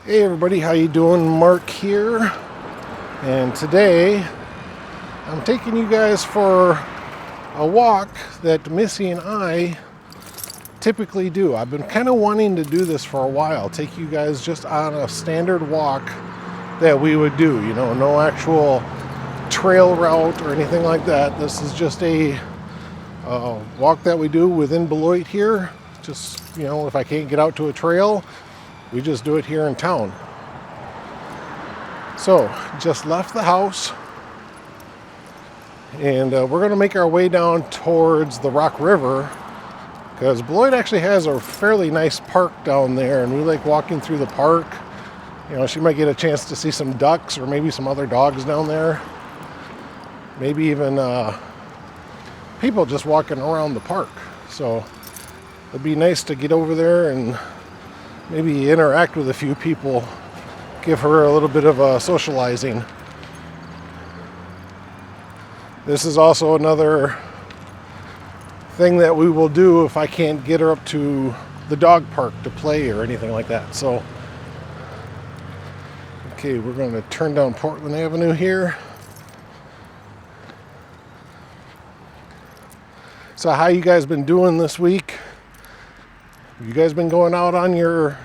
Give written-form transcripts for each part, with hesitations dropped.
Hey everybody, how you doing? Mark here, and today I'm taking you guys for a walk that Missy and I typically do. I've been kind of wanting to do this for a while, take you guys just on a standard walk that we would do, no actual trail route or anything like that. This is just a walk that we do within Beloit here. Just, if I can't get out to a trail, we just do it here in town. So, just left the house, and we're going to make our way down towards the Rock River, because Beloit actually has a fairly nice park down there, and we like walking through the park. She might get a chance to see some ducks or maybe some other dogs down there. Maybe even people just walking around the park. So, it'd be nice to get over there and maybe interact with a few people, give her a little bit of socializing. This is also another thing that we will do if I can't get her up to the dog park to play or anything like that. So, okay, we're going to turn down Portland Avenue here. So how you guys been doing this week? You guys been going out on your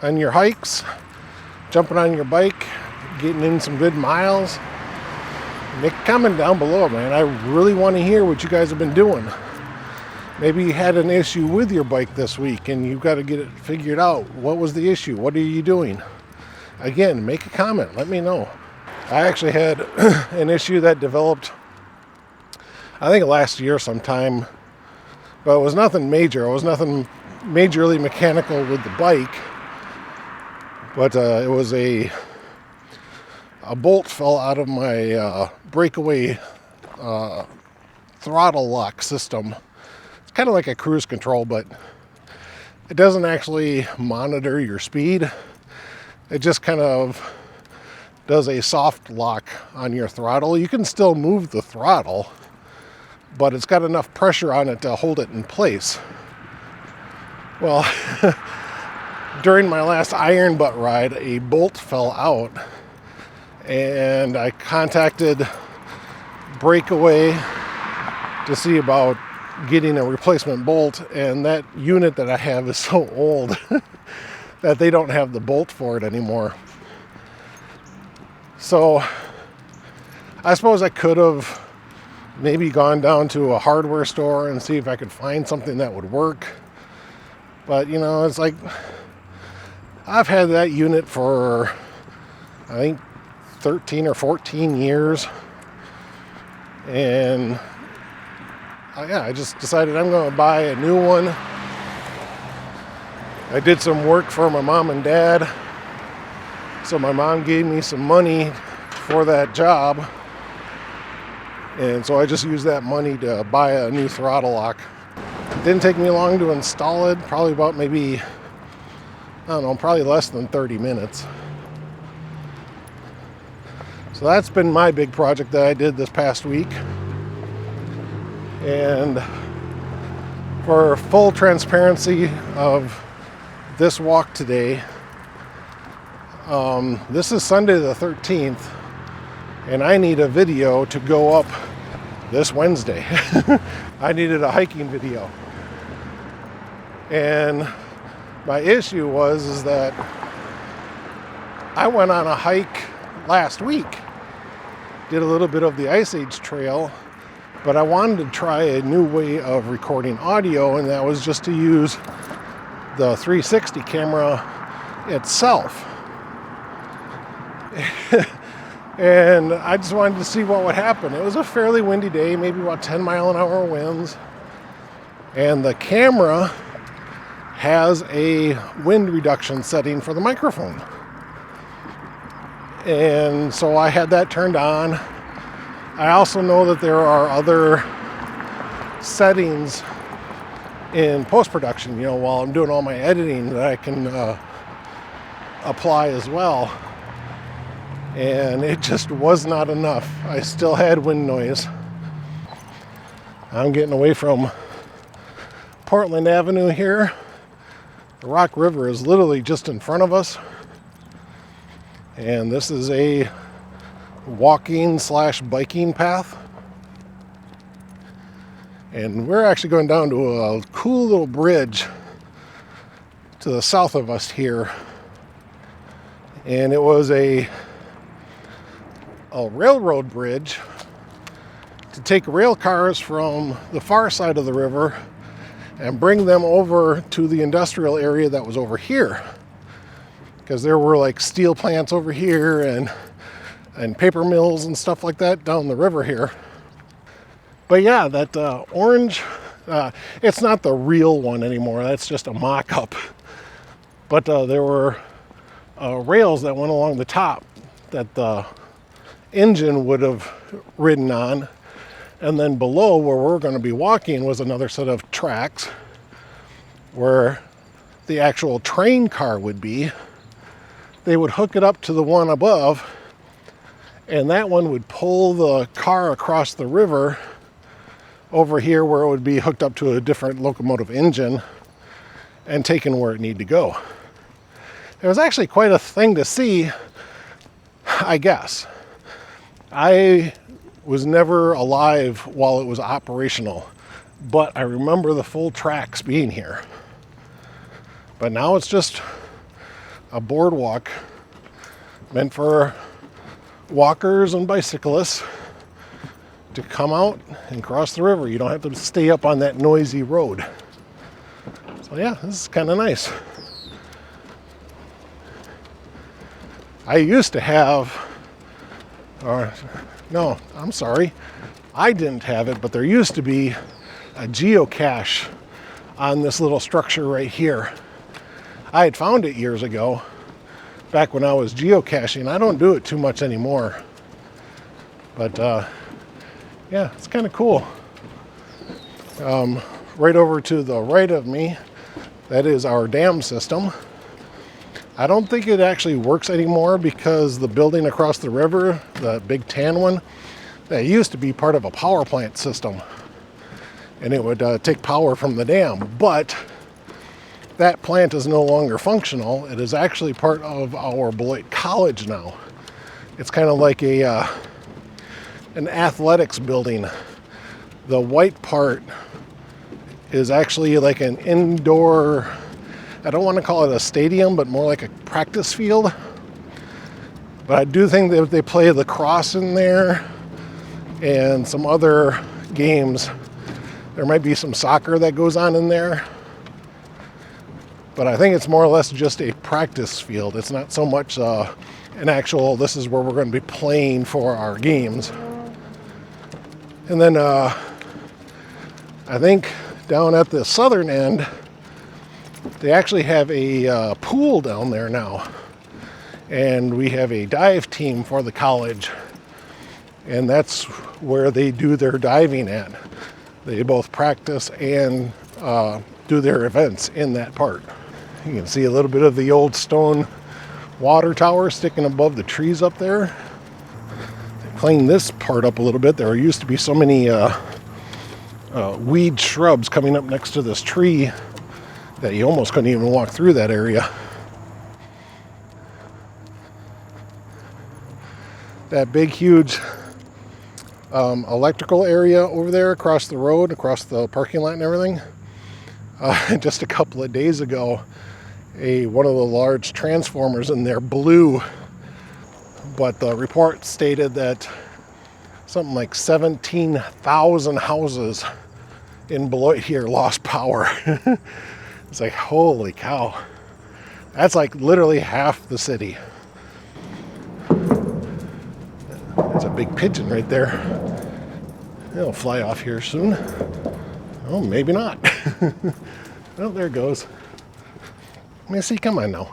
hikes, jumping on your bike, getting in some good miles? Make a comment down below, man. I really want to hear what you guys have been doing. Maybe you had an issue with your bike this week and you've got to get it figured out. What was the issue? What are you doing? Again, make a comment. Let me know. I actually had an issue that developed, I think last year sometime, but it was nothing major. It was nothing majorly mechanical with the bike, but it was a bolt fell out of my breakaway throttle lock system. It's kind of like a cruise control, but it doesn't actually monitor your speed. It just kind of does a soft lock on your throttle. You can still move the throttle, but it's got enough pressure on it to hold it in place. Well, during my last iron butt ride, a bolt fell out, and I contacted Breakaway to see about getting a replacement bolt, and that unit that I have is so old that they don't have the bolt for it anymore. So I suppose I could have maybe gone down to a hardware store and see if I could find something that would work. But, it's like, I've had that unit for, I think, 13 or 14 years. And, I just decided I'm going to buy a new one. I did some work for my mom and dad. So my mom gave me some money for that job. And so I just used that money to buy a new throttle lock. It didn't take me long to install it, probably about maybe, probably less than 30 minutes. So that's been my big project that I did this past week. And for full transparency of this walk today, this is Sunday the 13th, and I need a video to go up this Wednesday. I needed a hiking video. And my issue is that I went on a hike last week, did a little bit of the Ice Age Trail, but I wanted to try a new way of recording audio, and that was just to use the 360 camera itself. And I just wanted to see what would happen. It was a fairly windy day, maybe about 10 mile an hour winds. And the camera has a wind reduction setting for the microphone. And so I had that turned on. I also know that there are other settings in post-production, while I'm doing all my editing, that I can apply as well. And it just was not enough. I still had wind noise. I'm getting away from Portland Avenue here. The Rock River is literally just in front of us. And this is a walking / biking path. And we're actually going down to a cool little bridge to the south of us here. And it was a railroad bridge to take rail cars from the far side of the river and bring them over to the industrial area that was over here. Because there were like steel plants over here and paper mills and stuff like that down the river here. But yeah, that orange, it's not the real one anymore. That's just a mock-up. But there were rails that went along the top that the engine would have ridden on. And then below where we're going to be walking was another set of tracks where the actual train car would be. They would hook it up to the one above, and that one would pull the car across the river over here where it would be hooked up to a different locomotive engine and taken where it needed to go. It was actually quite a thing to see, I guess. I was never alive while it was operational, but I remember the full tracks being here. But now it's just a boardwalk meant for walkers and bicyclists to come out and cross the river. You don't have to stay up on that noisy road. So yeah, this is kind of nice. I used to have, I didn't have it, but there used to be a geocache on this little structure right here. I had found it years ago, back when I was geocaching. I don't do it too much anymore. But yeah, it's kind of cool. Right over to the right of me, that is our dam system. I don't think it actually works anymore because the building across the river, the big tan one, that used to be part of a power plant system. And it would take power from the dam. But that plant is no longer functional. It is actually part of our Beloit College now. It's kind of like an athletics building. The white part is actually like an indoor, I don't want to call it a stadium, but more like a practice field. But I do think that they play lacrosse in there and some other games. There might be some soccer that goes on in there. But I think it's more or less just a practice field. It's not so much an actual, this is where we're going to be playing for our games. And then I think down at the southern end, they actually have a pool down there now. And we have a dive team for the college. And that's where they do their diving at. They both practice and do their events in that part. You can see a little bit of the old stone water tower sticking above the trees up there. They cleaned this part up a little bit. There used to be so many weed shrubs coming up next to this tree that you almost couldn't even walk through that area. That big, huge electrical area over there across the road, across the parking lot and everything. Just a couple of days ago, one of the large transformers in there blew, but the report stated that something like 17,000 houses in Beloit here lost power. It's like, holy cow. That's like literally half the city. There's a big pigeon right there. It'll fly off here soon. Oh, maybe not. Well, there it goes. Missy, come on now.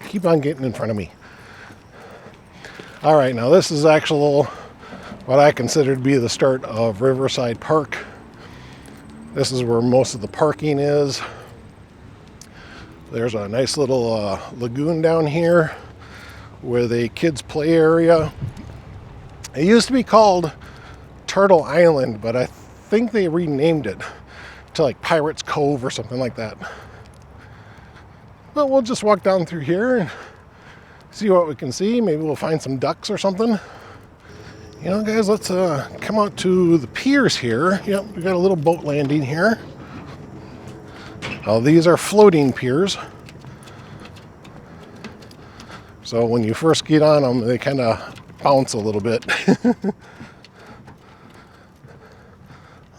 Keep on getting in front of me. All right, now this is actual what I consider to be the start of Riverside Park. This is where most of the parking is. There's a nice little lagoon down here with a kids' play area. It used to be called Turtle Island, but I think they renamed it to like Pirates Cove or something like that. Well, we'll just walk down through here and see what we can see. Maybe we'll find some ducks or something. You know, guys, let's come out to the piers here. Yep, we got a little boat landing here. These are floating piers. So when you first get on them, they kind of bounce a little bit.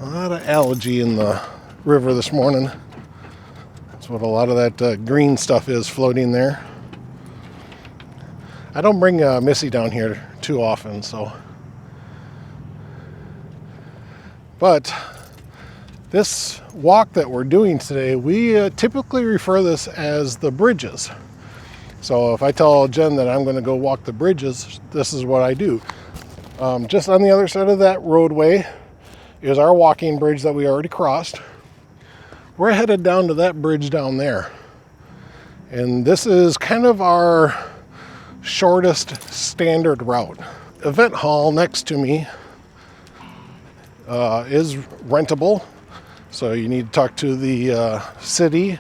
A lot of algae in the river this morning. That's what a lot of that green stuff is floating there. I don't bring Missy down here too often, so. But this walk that we're doing today, we typically refer this as the bridges. So if I tell Jen that I'm going to go walk the bridges, this is what I do. Just on the other side of that roadway is our walking bridge that we already crossed. We're headed down to that bridge down there. And this is kind of our shortest standard route. Event hall next to me is rentable. So you need to talk to the city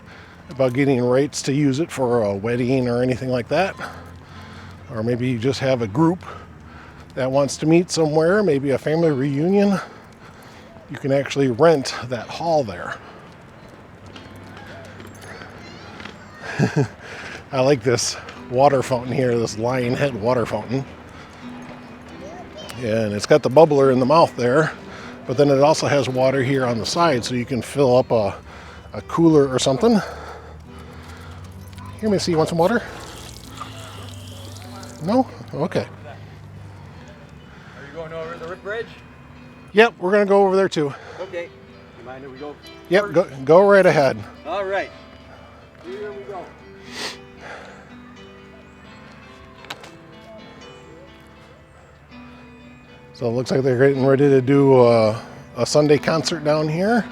about getting rights to use it for a wedding or anything like that. Or maybe you just have a group that wants to meet somewhere, maybe a family reunion. You can actually rent that hall there. I like this water fountain here, this lion head water fountain. And it's got the bubbler in the mouth there, but then it also has water here on the side, so you can fill up a cooler or something. Here, Missy, you want some water? No? Okay. Are you going over the bridge? Yep, we're going to go over there too. Okay. You mind if we go? Yep, go right ahead. All right. Here we go. So it looks like they're getting ready to do a Sunday concert down here.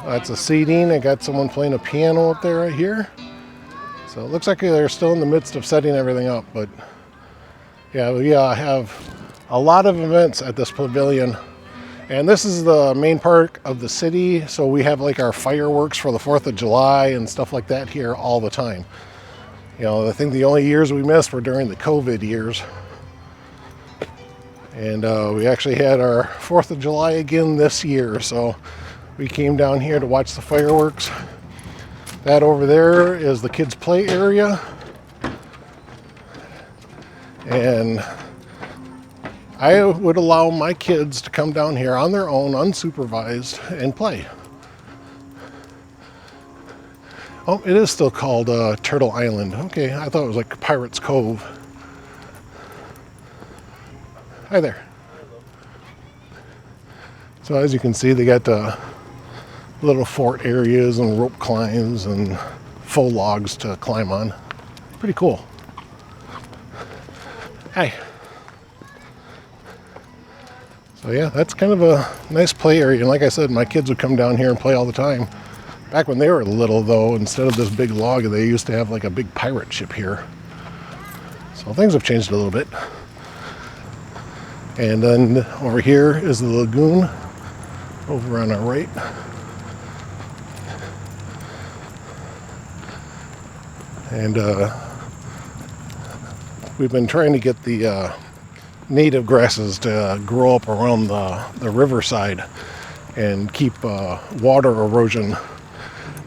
That's a seating. I got someone playing a piano up there right here. So it looks like they're still in the midst of setting everything up. But yeah, I have a lot of events at this pavilion. And this is the main part of the city. So we have like our fireworks for the 4th of July and stuff like that here all the time. You know, I think the only years we missed were during the COVID years. And we actually had our 4th of July again this year. So we came down here to watch the fireworks. That over there is the kids' play area. And I would allow my kids to come down here on their own, unsupervised, and play. Oh, it is still called Turtle Island. Okay, I thought it was like Pirates Cove. Hi there. So as you can see, they got little fort areas and rope climbs and faux logs to climb on. Pretty cool. Hi. So yeah, that's kind of a nice play area. And like I said, my kids would come down here and play all the time. Back when they were little though, instead of this big log, they used to have like a big pirate ship here. So things have changed a little bit. And then over here is the lagoon over on our right. And we've been trying to get the native grasses to grow up around the riverside and keep water erosion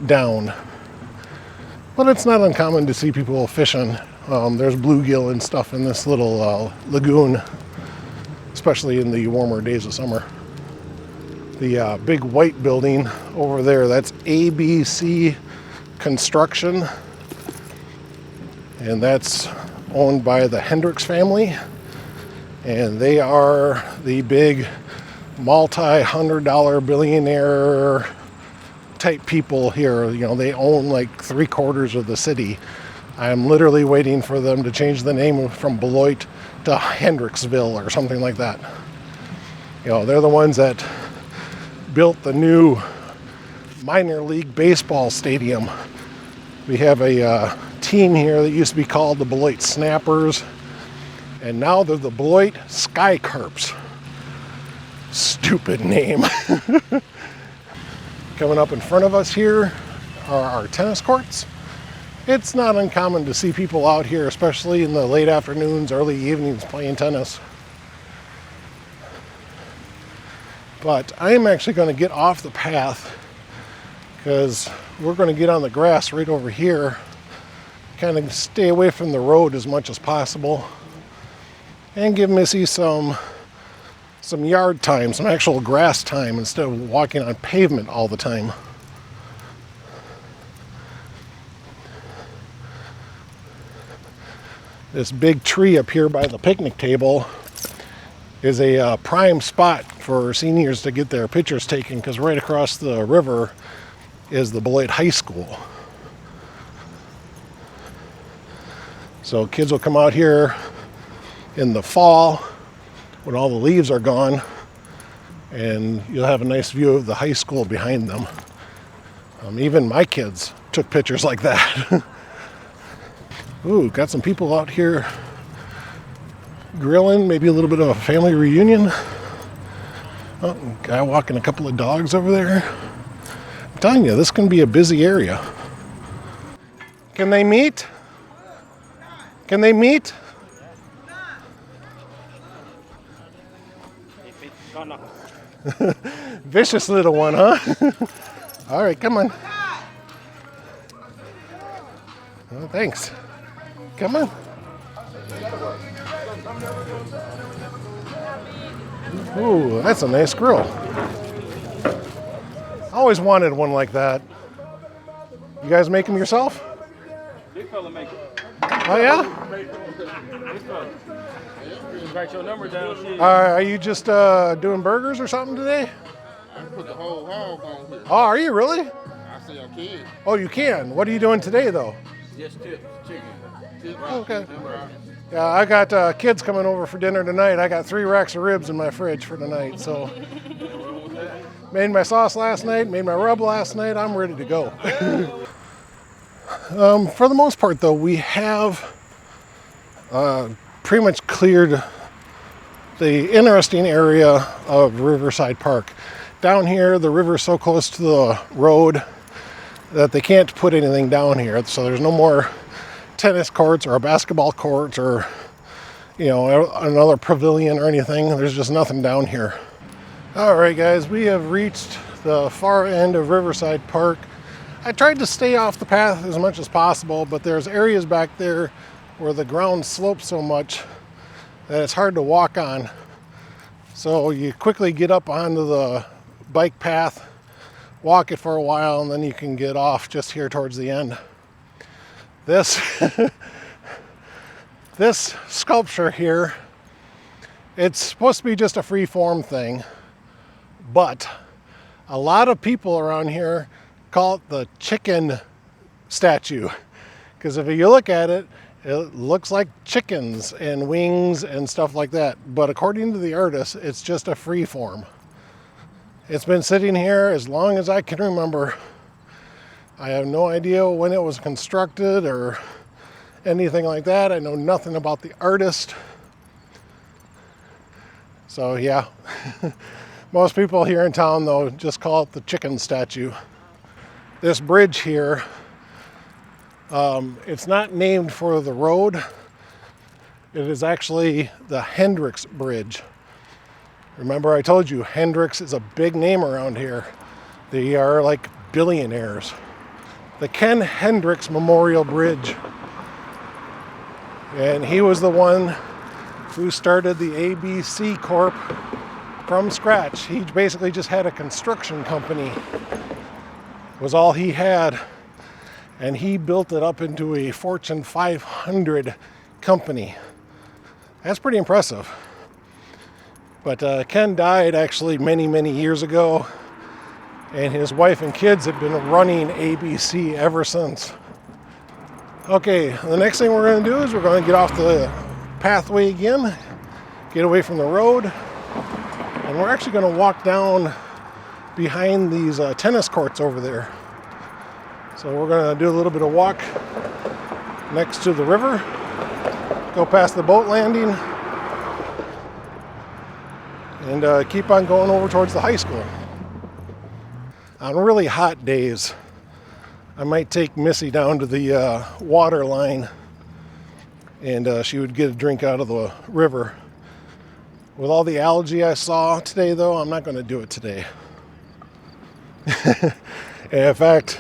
down. But it's not uncommon to see people fishing. There's bluegill and stuff in this little lagoon, especially in the warmer days of summer. The big white building over there, that's ABC Construction. And that's owned by the Hendricks family. And they are the big multi-$100 billionaire type people here. You know, they own like 3/4 of the city. I'm literally waiting for them to change the name from Beloit to Hendricksville or something like that. You know, they're the ones that built the new minor league baseball stadium. We have a team here that used to be called the Beloit Snappers, and now they're the Beloit Sky Carps. Stupid name. Coming up in front of us here are our tennis courts, It's not uncommon to see people out here, especially in the late afternoons, early evenings, playing tennis. But I am actually going to get off the path because we're going to get on the grass right over here, kind of stay away from the road as much as possible, and give Missy some yard time, some actual grass time instead of walking on pavement all the time. This big tree up here by the picnic table is a prime spot for seniors to get their pictures taken, because right across the river is the Beloit High School. So kids will come out here in the fall when all the leaves are gone, and you'll have a nice view of the high school behind them. Even my kids took pictures like that. Ooh, got some people out here grilling, maybe a little bit of a family reunion. Oh, guy walking a couple of dogs over there. I'm telling you, this can be a busy area. Can they meet? Can they meet? Vicious little one, huh? All right, come on. Oh, thanks. Come on. Ooh, that's a nice grill. Always wanted one like that. You guys make them yourself? Big fella make it. Oh, yeah? Big fella. Write your number down. Are you just doing burgers or something today? I put the whole hog on here. Oh, are you really? I say I can. Oh, you can. What are you doing today, though? Just tips, chicken. Okay. Yeah, I got kids coming over for dinner tonight. I got 3 racks of ribs in my fridge for tonight. So, made my sauce last night, made my rub last night. I'm ready to go. For the most part, though, we have pretty much cleared the interesting area of Riverside Park. Down here, the river's so close to the road that they can't put anything down here. So there's no more tennis courts or a basketball court or, you know, another pavilion or anything. There's just nothing down here. All right, guys, we have reached the far end of Riverside Park. I tried to stay off the path as much as possible, but there's areas back there where the ground slopes so much that it's hard to walk on. So you quickly get up onto the bike path, walk it for a while, and then you can get off just here towards the end. This this sculpture here, it's supposed to be just a free form thing, but a lot of people around here call it the chicken statue, because if you look at it, it looks like chickens and wings and stuff like that. But according to the artist, it's just a free form. It's been sitting here as long as I can remember. I have no idea when it was constructed or anything like that. I know nothing about the artist. So yeah, most people here in town, though, just call it the chicken statue. This bridge here, it's not named for the road. It is actually the Hendricks Bridge. Remember I told you Hendricks is a big name around here. They are like billionaires. The Ken Hendricks Memorial Bridge. And he was the one who started the ABC Corp from scratch. He basically just had a construction company. Was all he had. And he built it up into a Fortune 500 company. That's pretty impressive. But Ken died actually many, many years ago. And his wife and kids have been running ABC ever since. Okay, the next thing we're going to do is we're going to get off the pathway again, get away from the road, and we're actually going to walk down behind these tennis courts over there. So we're going to do a little bit of walk next to the river, go past the boat landing, and keep on going over towards the high school. On really hot days, I might take Missy down to the water line, and she would get a drink out of the river. With all the algae I saw today, though, I'm not going to do it today. In fact,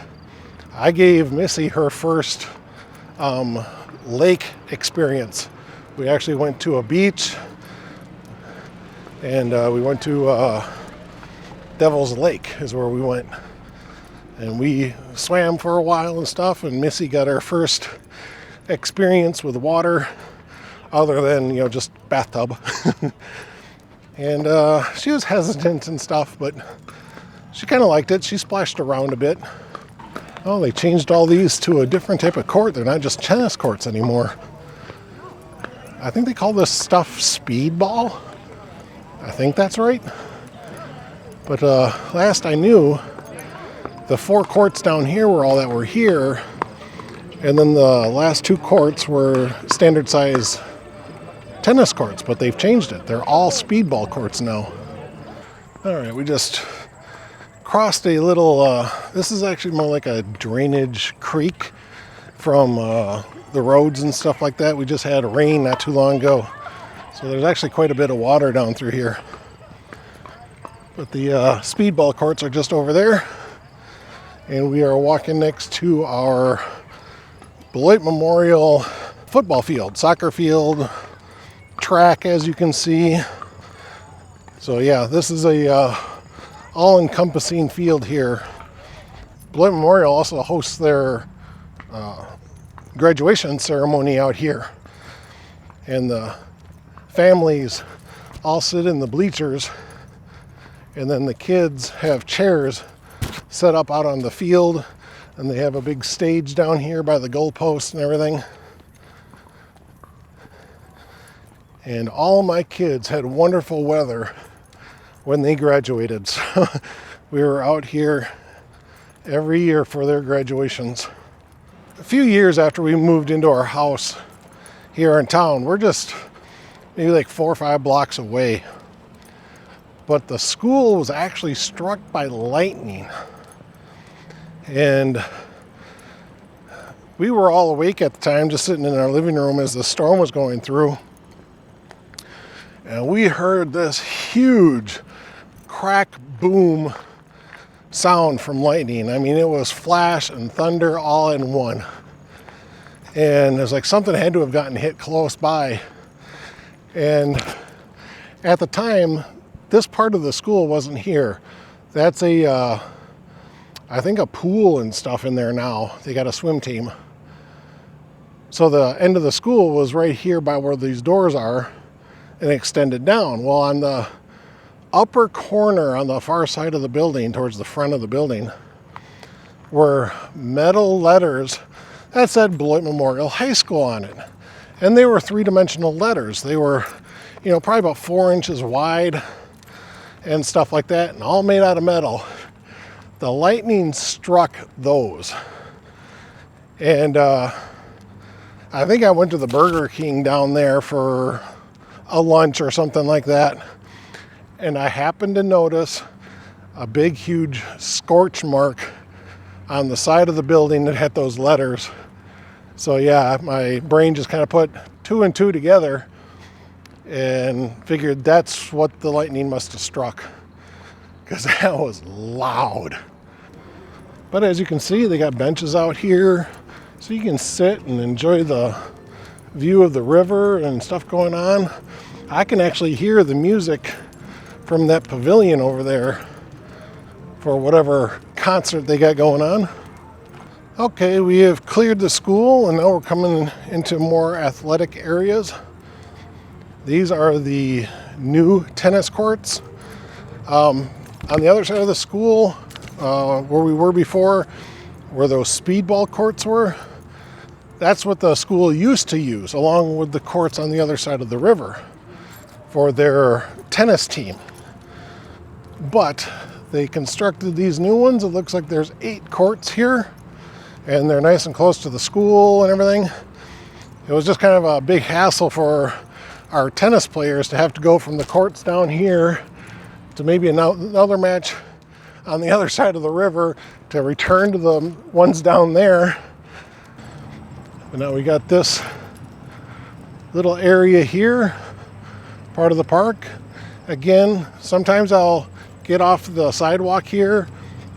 I gave Missy her first lake experience. We actually went to a beach, and we went to Devil's Lake is where we went. And we swam for a while and stuff, and Missy got her first experience with water other than, just bathtub. And she was hesitant and stuff, but she kind of liked it. She splashed around a bit. Oh, they changed all these to a different type of court. They're not just tennis courts anymore. I think they call this stuff speedball. I think that's right. But last I knew, the 4 courts down here were all that were here. And then the last 2 courts were standard size tennis courts, but they've changed it. They're all speedball courts now. All right, we just crossed a little, this is actually more like a drainage creek from the roads and stuff like that. We just had rain not too long ago, so there's actually quite a bit of water down through here. But the speedball courts are just over there, and we are walking next to our Beloit Memorial football field, soccer field, track, as you can see. So yeah, this is a all-encompassing field here. Beloit Memorial also hosts their graduation ceremony out here, and the families all sit in the bleachers, and then the kids have chairs set up out on the field, and they have a big stage down here by the goalposts and everything. And all my kids had wonderful weather when they graduated. So we were out here every year for their graduations. A few years after we moved into our house here in town, we're just maybe like 4 or 5 blocks away. But the school was actually struck by lightning. And we were all awake at the time, just sitting in our living room as the storm was going through. And we heard this huge crack boom sound from lightning. I mean, it was flash and thunder all in one. And it was like something had to have gotten hit close by. And at the time, this part of the school wasn't here. That's I think a pool and stuff in there now. They got a swim team. So the end of the school was right here by where these doors are, and extended down. Well, on the upper corner on the far side of the building, towards the front of the building, were metal letters that said Beloit Memorial High School on it. And they were 3-dimensional letters. They were, probably about 4 inches wide and stuff like that, and all made out of metal. The lightning struck those. And I think I went to the Burger King down there for a lunch or something like that, and I happened to notice a big huge scorch mark on the side of the building that had those letters. So yeah, my brain just kind of put 2 and 2 together and figured that's what the lightning must have struck, because that was loud. But as you can see, they got benches out here so you can sit and enjoy the view of the river and stuff going on. I can actually hear the music from that pavilion over there for whatever concert they got going on. Okay, we have cleared the school, and now we're coming into more athletic areas. These are the new tennis courts. On the other side of the school, where we were before, where those speedball courts were, that's what the school used to use, along with the courts on the other side of the river for their tennis team. But they constructed these new ones. It looks like there's 8 courts here, and they're nice and close to the school and everything. It was just kind of a big hassle for our tennis players to have to go from the courts down here to maybe another match on the other side of the river to return to the ones down there. But now we got this little area here, part of the park. Again, sometimes I'll get off the sidewalk here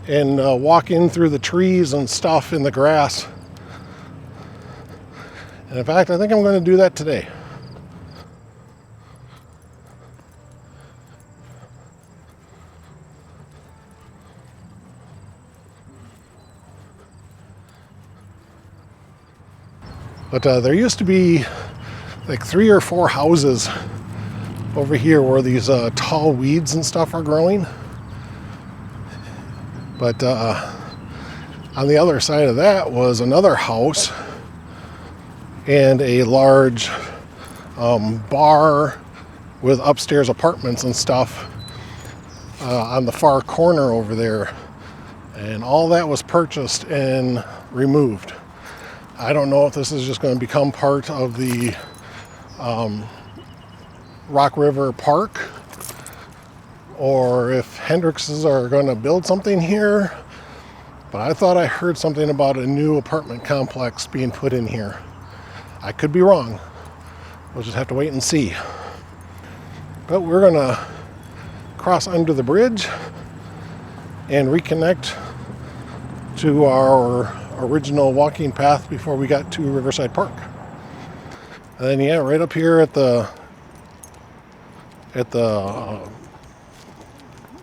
and walk in through the trees and stuff in the grass. And in fact, I think I'm going to do that today. But there used to be like 3 or 4 houses over here where these tall weeds and stuff are growing. But on the other side of that was another house and a large bar with upstairs apartments and stuff on the far corner over there. And all that was purchased and removed. I don't know if this is just going to become part of the Rock River Park, or if Hendrix's are going to build something here, but I thought I heard something about a new apartment complex being put in here. I could be wrong. We'll just have to wait and see. But we're going to cross under the bridge and reconnect to our original walking path before we got to Riverside Park. And then yeah, right up here at the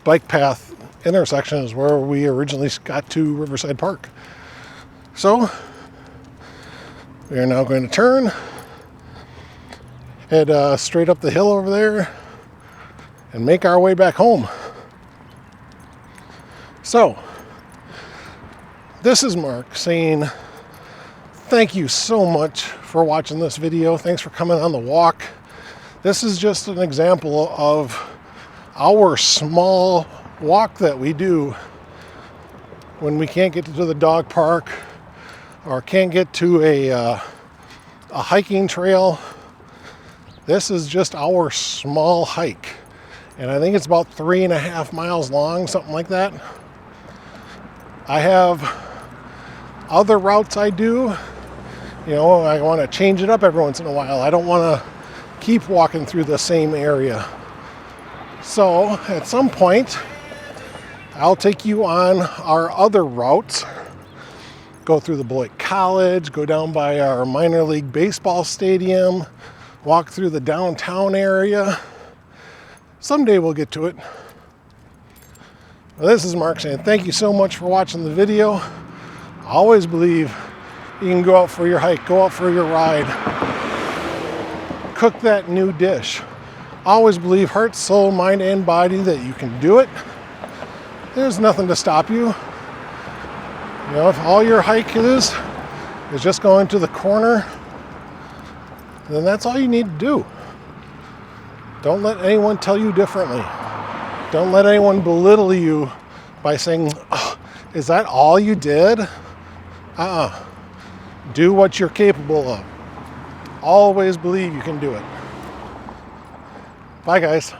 bike path intersection is where we originally got to Riverside Park. So we are now going to turn, head straight up the hill over there, and make our way back home. So this is Mark saying thank you so much for watching this video. Thanks for coming on the walk. This is just an example of our small walk that we do when we can't get to the dog park or can't get to a hiking trail. This is just our small hike. And I think it's about 3.5 miles long, something like that. I have other routes I do. You know, I want to change it up every once in a while. I don't want to keep walking through the same area. So at some point, I'll take you on our other routes. Go through the Beloit College, go down by our minor league baseball stadium, walk through the downtown area. Someday we'll get to it. Well, this is Mark saying thank you so much for watching the video. I always believe you can go out for your hike, go out for your ride, cook that new dish. Always believe, heart, soul, mind, and body, that you can do it. There's nothing to stop you. You know, if all your hike is just going to the corner, then that's all you need to do. Don't let anyone tell you differently. Don't let anyone belittle you by saying, oh, is that all you did? Do what you're capable of. Always believe you can do it. Bye, guys.